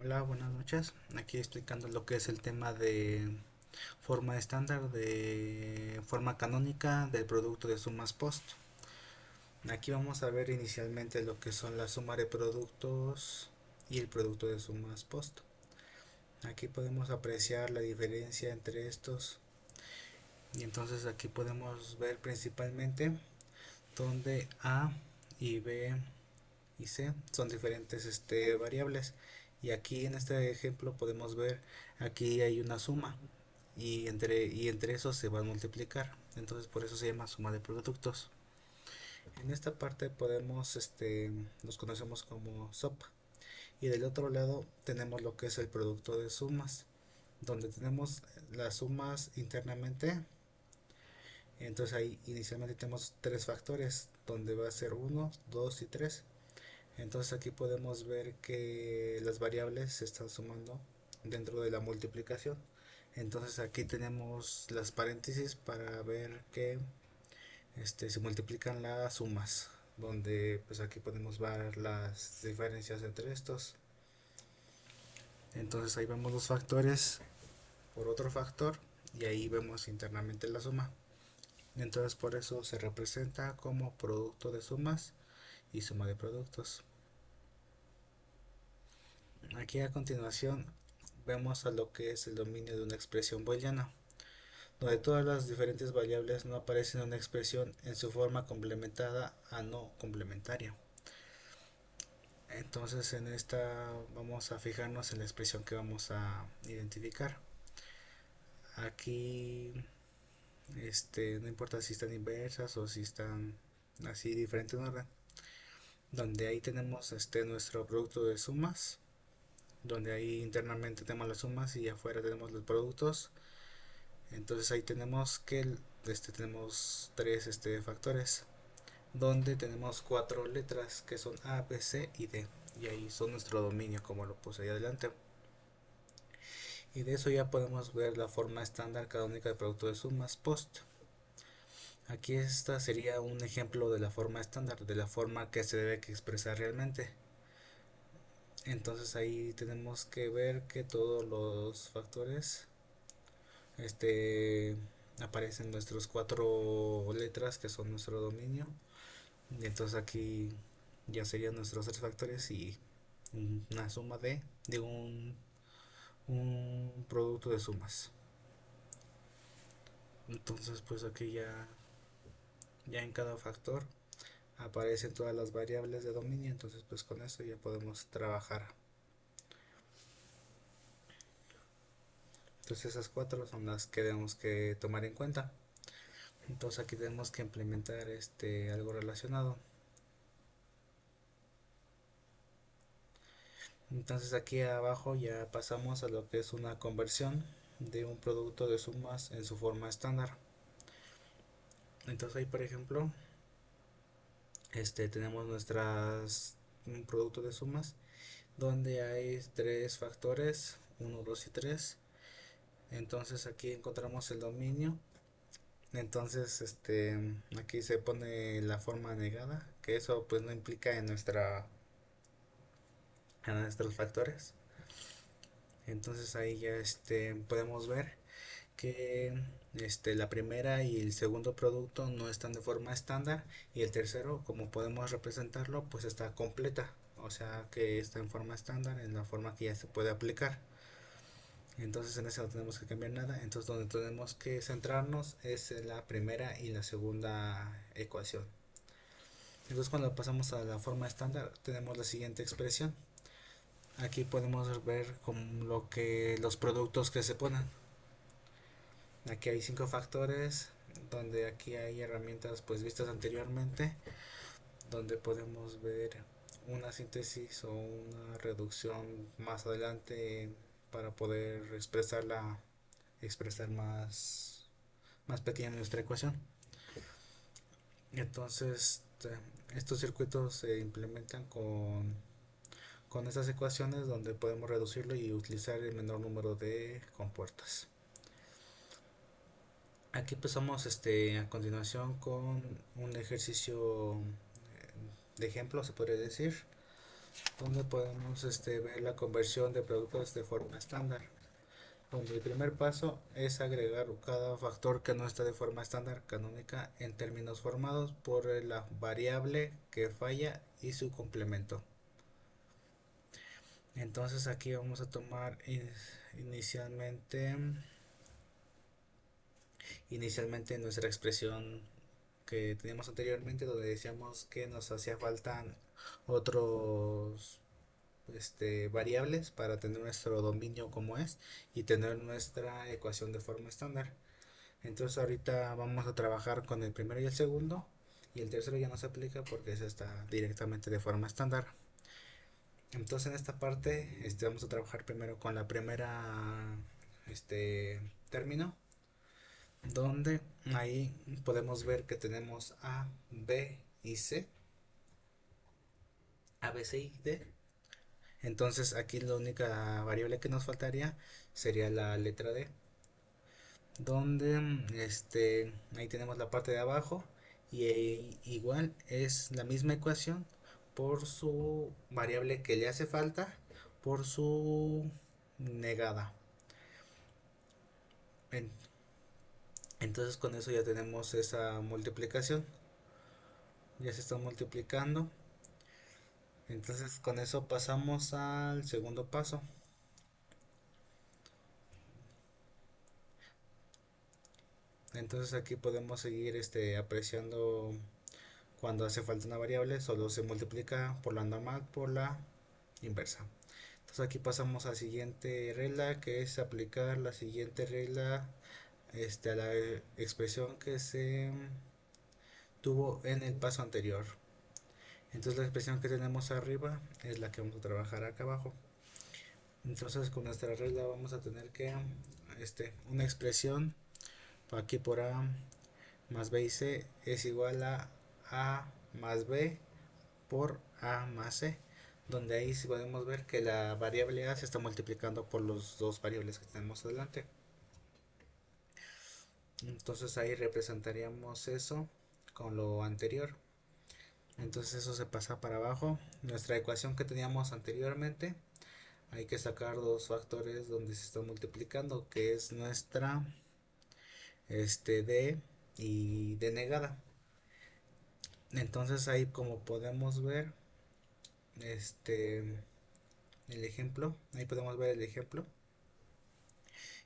Hola, buenas noches. Aquí explicando lo que es el tema de forma estándar, de forma canónica del producto de sumas post. Aquí vamos a ver inicialmente lo que son la suma de productos y el producto de sumas post. Aquí podemos apreciar la diferencia entre estos y entonces aquí podemos ver principalmente donde A y B y C son diferentes variables, y aquí en este ejemplo podemos ver aquí hay una suma y entre esos se va a multiplicar, entonces por eso se llama suma de productos. En esta parte podemos los conocemos como SOP, y del otro lado tenemos lo que es el producto de sumas, donde tenemos las sumas internamente. Entonces ahí inicialmente tenemos tres factores donde va a ser uno 2 y 3. Entonces aquí podemos ver que las variables se están sumando dentro de la multiplicación. Entonces aquí tenemos las paréntesis para ver que se multiplican las sumas, donde pues aquí podemos ver las diferencias entre estos. Entonces ahí vemos los factores por otro factor y ahí vemos internamente la suma. Entonces por eso se representa como producto de sumas y suma de productos. Aquí a continuación vemos a lo que es el dominio de una expresión booleana, donde todas las diferentes variables no aparecen en una expresión en su forma complementada a no complementaria. Entonces en esta vamos a fijarnos en la expresión que vamos a identificar. Aquí no importa si están inversas o si están así diferente en orden, donde ahí tenemos nuestro producto de sumas, donde ahí internamente tenemos las sumas y afuera tenemos los productos. Entonces ahí tenemos que tenemos tres factores, donde tenemos cuatro letras que son A, B, C y D, y ahí son nuestro dominio como lo puse ahí adelante. Y de eso ya podemos ver la forma estándar canónica de producto de sumas post. Aquí esta sería un ejemplo de la forma estándar, de la forma que se debe que expresar realmente. Entonces ahí tenemos que ver que todos los factores este aparecen nuestros cuatro letras que son nuestro dominio, y entonces aquí ya serían nuestros tres factores y una suma de un producto de sumas. Entonces pues aquí ya en cada factor aparecen todas las variables de dominio, entonces pues con eso ya podemos trabajar. Entonces esas cuatro son las que tenemos que tomar en cuenta. Entonces aquí tenemos que implementar algo relacionado. Entonces aquí abajo ya pasamos a lo que es una conversión de un producto de sumas en su forma estándar. Entonces ahí por ejemplo tenemos nuestras un producto de sumas donde hay tres factores, uno 2 y 3. Entonces aquí encontramos el dominio. Entonces aquí se pone la forma negada, que eso pues no implica en nuestros factores. Entonces ahí ya podemos ver que la primera y el segundo producto no están de forma estándar, y el tercero, como podemos representarlo, pues está completa, o sea que está en forma estándar, en la forma que ya se puede aplicar. Entonces en ese no tenemos que cambiar nada. Entonces donde tenemos que centrarnos es en la primera y la segunda ecuación. Entonces cuando pasamos a la forma estándar tenemos la siguiente expresión. Aquí podemos ver con lo que los productos que se ponen. Aquí hay cinco factores, donde aquí hay herramientas pues vistas anteriormente, donde podemos ver una síntesis o una reducción más adelante para poder expresar más pequeña nuestra ecuación. Entonces estos circuitos se implementan con estas ecuaciones, donde podemos reducirlo y utilizar el menor número de compuertas. Aquí empezamos a continuación con un ejercicio de ejemplo, se podría decir, donde podemos ver la conversión de productos de forma estándar, donde el primer paso es agregar cada factor que no está de forma estándar canónica en términos formados por la variable que falla y su complemento. Entonces aquí vamos a tomar inicialmente nuestra expresión que teníamos anteriormente, donde decíamos que nos hacía falta otros variables para tener nuestro dominio como es y tener nuestra ecuación de forma estándar. Entonces ahorita vamos a trabajar con el primero y el segundo, y el tercero ya no se aplica porque ese está directamente de forma estándar. Entonces en esta parte vamos a trabajar primero con la primera término, donde ahí podemos ver que tenemos A, B y C, A, B, C y D. Entonces aquí la única variable que nos faltaría sería la letra D, donde ahí tenemos la parte de abajo, y igual es la misma ecuación por su variable que le hace falta por su negada. En- entonces con eso ya tenemos esa multiplicación, ya se está multiplicando. Entonces con eso pasamos al segundo paso. Entonces aquí podemos seguir apreciando cuando hace falta una variable, solo se multiplica por la normal por la inversa. Entonces aquí pasamos a la siguiente regla, que es aplicar la siguiente regla a la expresión que se tuvo en el paso anterior. Entonces la expresión que tenemos arriba es la que vamos a trabajar acá abajo. Entonces con nuestra regla vamos a tener que una expresión aquí por A más B y C es igual a más B por A más C, donde ahí sí podemos ver que la variable A se está multiplicando por los dos variables que tenemos adelante. Entonces ahí representaríamos eso con lo anterior. Entonces eso se pasa para abajo. Nuestra ecuación que teníamos anteriormente, hay que sacar dos factores donde se está multiplicando, que es nuestra D y D negada. Entonces ahí, como podemos ver, el ejemplo, ahí podemos ver el ejemplo,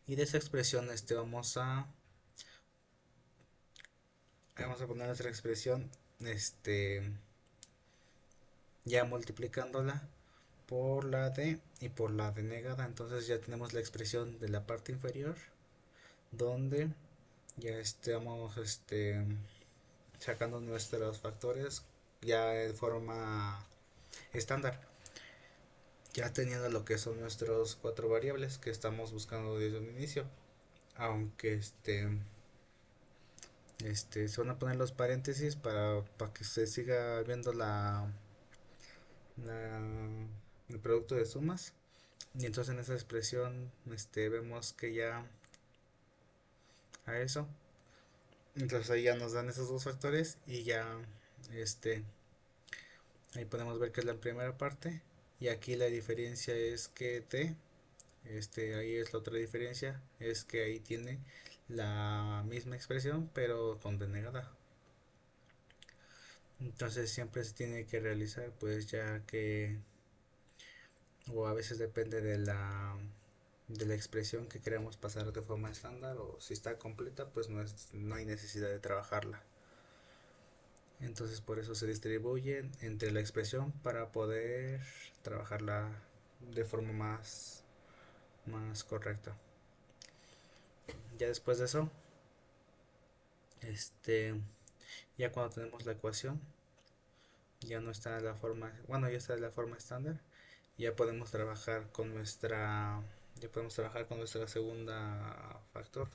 y de esa expresión vamos a poner nuestra expresión ya multiplicándola por la D y por la D negada. Entonces ya tenemos la expresión de la parte inferior, donde ya estamos sacando nuestros factores ya de forma estándar, ya teniendo lo que son nuestros cuatro variables que estamos buscando desde un inicio. Aunque se van a poner los paréntesis para que se siga viendo la- el producto de sumas. Y entonces en esa expresión vemos que ya a eso, entonces ahí ya nos dan esos dos factores, y ya este ahí podemos ver que es la primera parte, y aquí la diferencia es que t, ahí es la otra diferencia, es que ahí tiene la misma expresión pero con denegada. Entonces siempre se tiene que realizar, pues, ya que, o a veces depende de la expresión que queremos pasar de forma estándar, o si está completa pues no hay necesidad de trabajarla. Entonces por eso se distribuyen entre la expresión para poder trabajarla de forma más correcta. Ya después de eso, este ya cuando tenemos la ecuación, ya no está la forma, bueno, ya está la forma estándar, ya podemos trabajar con nuestra segunda factor.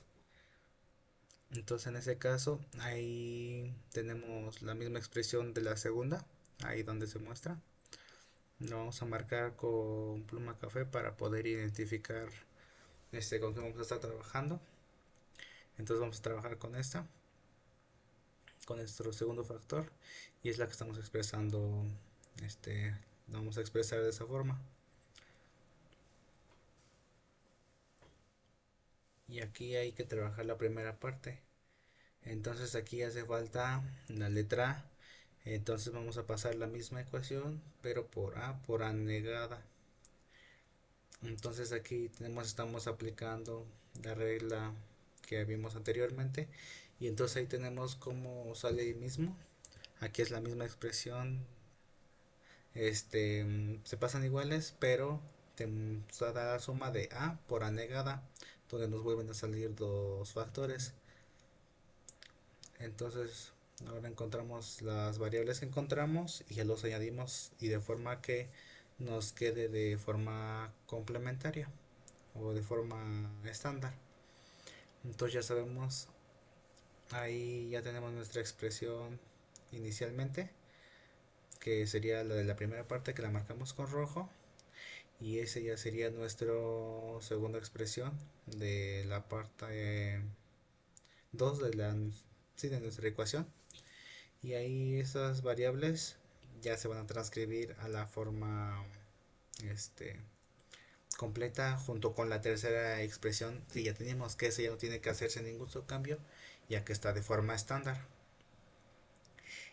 Entonces en ese caso ahí tenemos la misma expresión de la segunda, ahí donde se muestra. Lo vamos a marcar con pluma café para poder identificar con qué vamos a estar trabajando. Entonces vamos a trabajar con esta, con nuestro segundo factor, y es la que estamos expresando vamos a expresar de esa forma. Y aquí hay que trabajar la primera parte. Entonces aquí hace falta la letra A. Entonces vamos a pasar la misma ecuación, pero por A negada. Entonces aquí estamos aplicando la regla que vimos anteriormente. Y entonces ahí tenemos cómo sale ahí mismo. Aquí es la misma expresión. Se pasan iguales, pero te da la suma de A por A negada, donde nos vuelven a salir dos factores. Entonces ahora encontramos las variables que encontramos y ya los añadimos y de forma que nos quede de forma complementaria o de forma estándar. Entonces ya sabemos, ahí ya tenemos nuestra expresión inicialmente, que sería la de la primera parte que la marcamos con rojo, y ese ya sería nuestra segunda expresión de la parte 2 de sí, de nuestra ecuación. Y ahí esas variables ya se van a transcribir a la forma este, completa junto con la tercera expresión que ya tenemos, que ese ya no tiene que hacerse ningún cambio ya que está de forma estándar.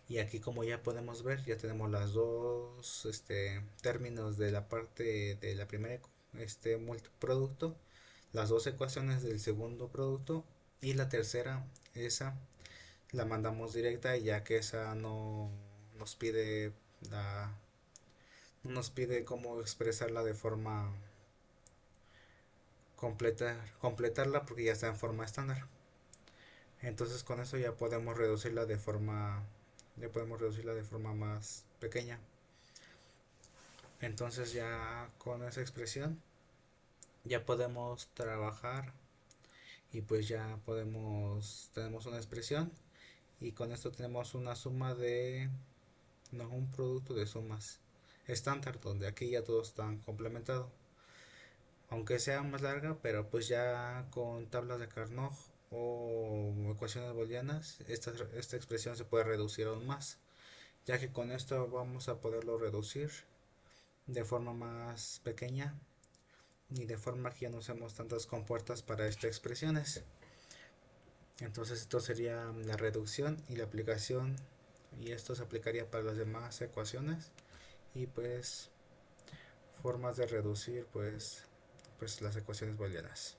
Y aquí, como ya podemos ver, ya tenemos las dos términos de la parte de la primera multiproducto, las dos ecuaciones del segundo producto, y la tercera, esa la mandamos directa, ya que esa no nos pide la no nos pide cómo expresarla de forma completarla, porque ya está en forma estándar. Entonces con eso ya podemos reducirla de forma más pequeña. Entonces ya con esa expresión ya podemos trabajar, y pues ya tenemos una expresión, y con esto tenemos una suma de, no, un producto de sumas estándar, donde aquí ya todo está complementado, aunque sea más larga, pero pues ya con tablas de Carnot o ecuaciones booleanas esta expresión se puede reducir aún más, ya que con esto vamos a poderlo reducir de forma más pequeña y de forma que ya no usemos tantas compuertas para estas expresiones. Entonces esto sería la reducción y la aplicación, y esto se aplicaría para las demás ecuaciones. Y pues formas de reducir pues las ecuaciones booleanas.